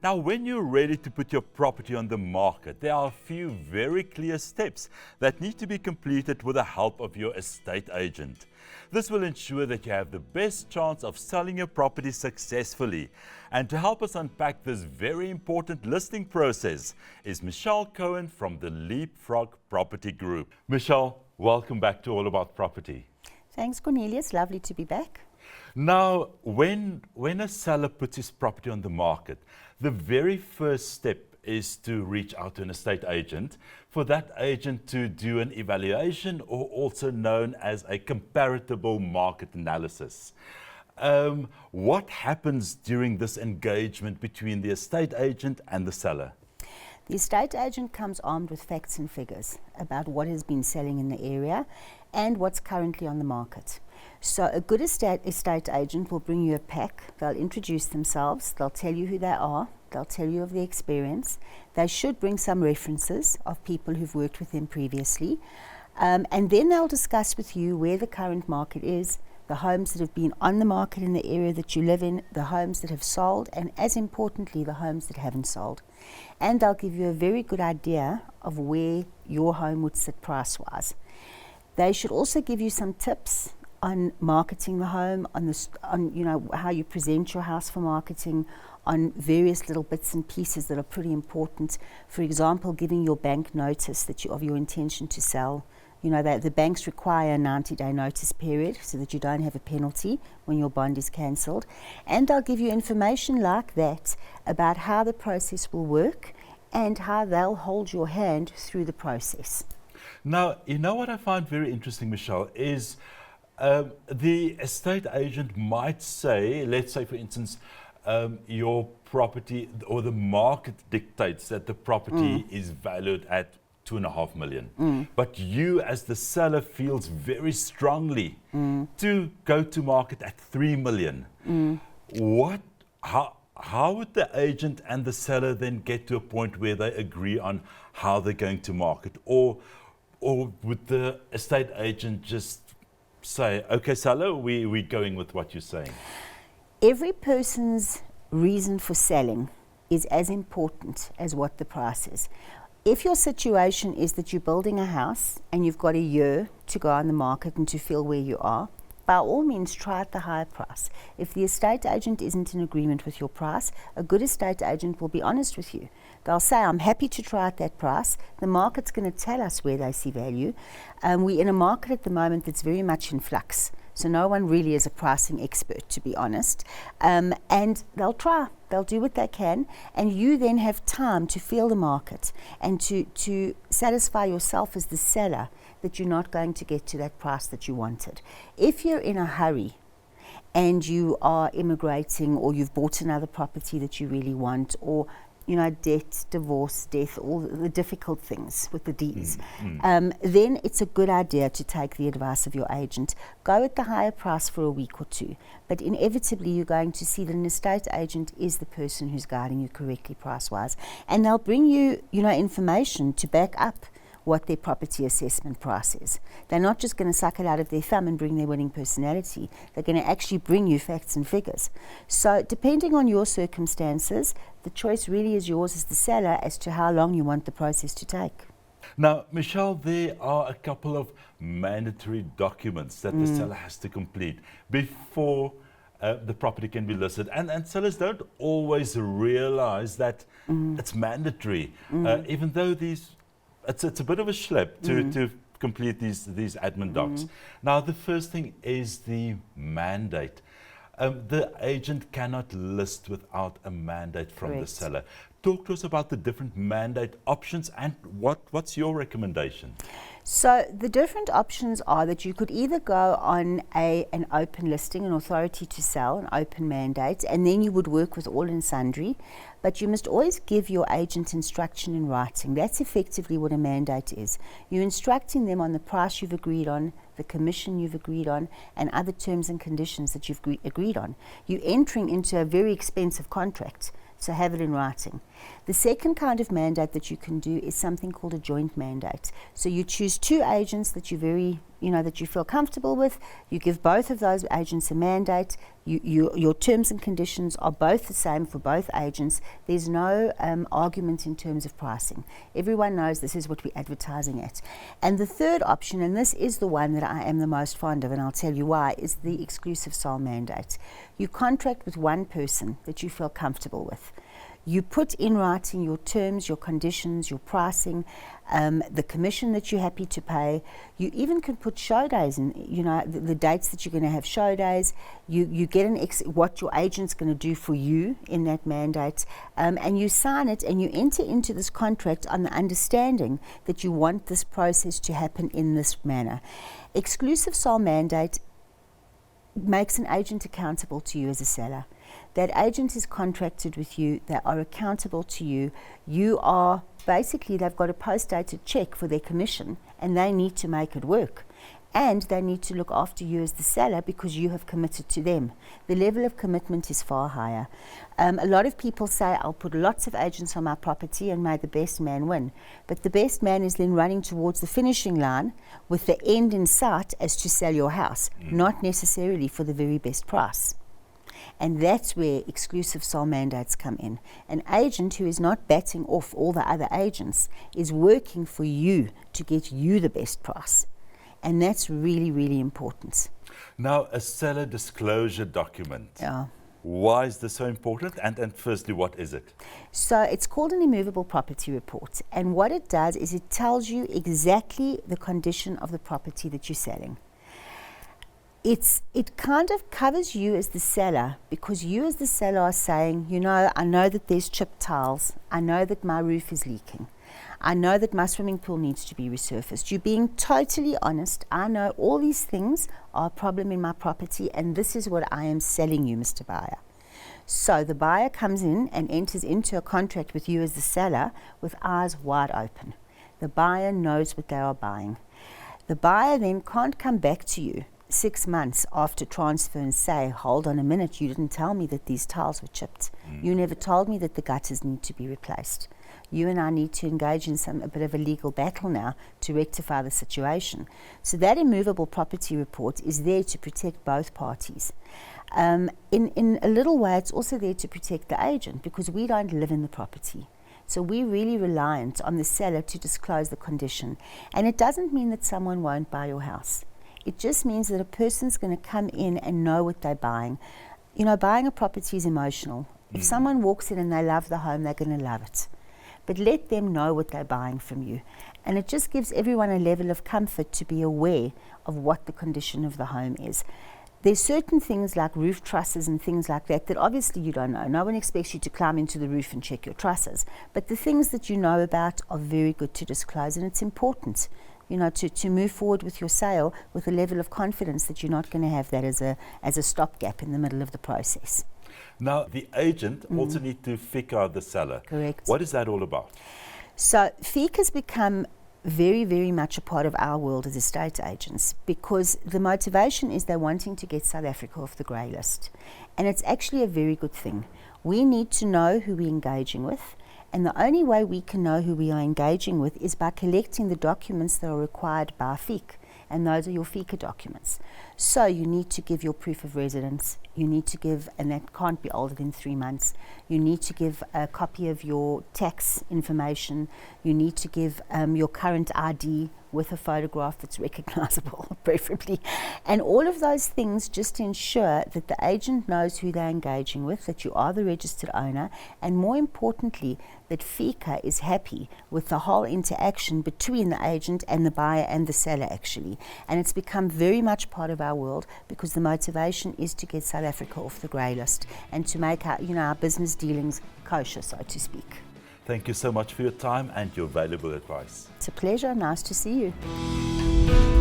Now, when you're ready to put your property on the market, there are a few very clear steps that need to be completed with the help of your estate agent. This will ensure that you have the best chance of selling your property successfully. And to help us unpack this very important listing process is Michelle Cohen from the Leapfrog Property Group. Michelle, welcome back to All About Property. Thanks, Cornelius. Lovely to be back. Now, when a seller puts his property on the market, the very first step is to reach out to an estate agent, for that agent to do an evaluation, or also known as a comparable market analysis. What happens during this engagement between the estate agent and the seller? The estate agent comes armed with facts and figures about what has been selling in the area and what's currently on the market. So a good estate agent will bring you a pack. They'll introduce themselves, they'll tell you who they are, they'll tell you of their experience. They should bring some references of people who've worked with them previously. And then they'll discuss with you where the current market is, the homes that have been on the market in the area that you live in, the homes that have sold, and as importantly, the homes that haven't sold. And they'll give you a very good idea of where your home would sit price-wise. They should also give you some tips on marketing the home, on how you present your house for marketing, on various little bits and pieces that are pretty important. For example, giving your bank notice that of your intention to sell. You know, the banks require a 90-day notice period so that you don't have a penalty when your bond is cancelled. And they'll give you information like that about how the process will work and how they'll hold your hand through the process. Now, you know what I find very interesting, Michelle, is the estate agent might say, let's say for instance, your property or the market dictates that the property is valued at 2.5 million. But you as the seller feels very strongly to go to market at 3 million. How would the agent and the seller then get to a point where they agree on how they're going to market? Or would the estate agent just say, okay, seller, we're going with what you're saying? Every person's reason for selling is as important as what the price is. If your situation is that you're building a house and you've got a year to go on the market and to feel where you are, by all means try at the higher price. If the estate agent isn't in agreement with your price, a good estate agent will be honest with you. They'll say, I'm happy to try at that price. The market's going to tell us where they see value. We're in a market at the moment that's very much in flux. So no one really is a pricing expert, to be honest. And they'll try. They'll do what they can. And you then have time to feel the market and to satisfy yourself as the seller that you're not going to get to that price that you wanted. If you're in a hurry and you are immigrating, or you've bought another property that you really want, or debt, divorce, death, all the difficult things with the Ds, then it's a good idea to take the advice of your agent. Go at the higher price for a week or two, but inevitably you're going to see that an estate agent is the person who's guiding you correctly price-wise, and they'll bring you, information to back up what their property assessment price is. They're not just going to suck it out of their thumb and bring their winning personality. They're going to actually bring you facts and figures. So depending on your circumstances, the choice really is yours as the seller as to how long you want the process to take. Now, Michelle, there are a couple of mandatory documents that the seller has to complete before the property can be listed. And sellers don't always realize that it's mandatory, even though it's a bit of a schlep to complete these admin docs. Now, the first thing is the mandate. The agent cannot list without a mandate from the seller. Talk to us about the different mandate options and what's your recommendation? So the different options are that you could either go on an open listing, an authority to sell, an open mandate, and then you would work with all and sundry. But you must always give your agent instruction in writing. That's effectively what a mandate is. You're instructing them on the price you've agreed on, the commission you've agreed on, and other terms and conditions that you've agreed on. You're entering into a very expensive contract, so have it in writing. The second kind of mandate that you can do is something called a joint mandate. So you choose two agents that you're very that you feel comfortable with. You give both of those agents a mandate. Your terms and conditions are both the same for both agents. There's no argument in terms of pricing. Everyone knows this is what we're advertising at. And the third option, and this is the one that I am the most fond of, and I'll tell you why, is the exclusive sole mandate. You contract with one person that you feel comfortable with. You put in writing your terms, your conditions, your pricing, the commission that you're happy to pay. You even can put show days in, the dates that you're going to have show days. You get what your agent's going to do for you in that mandate, and you sign it and you enter into this contract on the understanding that you want this process to happen in this manner. Exclusive sole mandate makes an agent accountable to you as a seller. That agent is contracted with you, they are accountable to you. You are basically, they've got a post-dated check for their commission and they need to make it work. And they need to look after you as the seller because you have committed to them. The level of commitment is far higher. A lot of people say, I'll put lots of agents on my property and may the best man win. But the best man is then running towards the finishing line with the end in sight as to sell your house, not necessarily for the very best price. And that's where exclusive sole mandates come in. An agent who is not batting off all the other agents is working for you to get you the best price. And that's really, really important. Now, a seller disclosure document. Yeah. Why is this so important? And firstly, what is it? So it's called an immovable property report. And what it does is it tells you exactly the condition of the property that you're selling. It kind of covers you as the seller, because you as the seller are saying, I know that there's chipped tiles. I know that my roof is leaking. I know that my swimming pool needs to be resurfaced. You're being totally honest. I know all these things are a problem in my property, and this is what I am selling you, Mr. Buyer. So the buyer comes in and enters into a contract with you as the seller with eyes wide open. The buyer knows what they are buying. The buyer then can't come back to you 6 months after transfer and say, hold on a minute, you didn't tell me that these tiles were chipped. You never told me that the gutters need to be replaced. You and I need to engage in a bit of a legal battle now to rectify the situation. So that immovable property report is there to protect both parties. In a little way, it's also there to protect the agent, because we don't live in the property. So we're really reliant on the seller to disclose the condition. And it doesn't mean that someone won't buy your house. It just means that a person's going to come in and know what they're buying. Buying a property is emotional. If someone walks in and they love the home, they're going to love it. But let them know what they're buying from you. And it just gives everyone a level of comfort to be aware of what the condition of the home is. There's certain things like roof trusses and things like that obviously you don't know. No one expects you to climb into the roof and check your trusses. But the things that you know about are very good to disclose, and it's important. To move forward with your sale with a level of confidence that you're not going to have that as a stopgap in the middle of the process. Now, the agent also needs to FICA the seller. Correct. What is that all about? So FICA has become very, very much a part of our world as estate agents, because the motivation is they're wanting to get South Africa off the grey list. And it's actually a very good thing. We need to know who we're engaging with. And the only way we can know who we are engaging with is by collecting the documents that are required by FICA, and those are your FICA documents. So you need to give your proof of residence, you need to give, and that can't be older than 3 months, you need to give a copy of your tax information, you need to give your current ID with a photograph that's recognizable, preferably. And all of those things just ensure that the agent knows who they're engaging with, that you are the registered owner, and more importantly, that FICA is happy with the whole interaction between the agent and the buyer and the seller, actually. And it's become very much part of our world, because the motivation is to get South Africa off the grey list and to make our business dealings kosher, so to speak. Thank you so much for your time and your valuable advice. It's a pleasure. Nice to see you.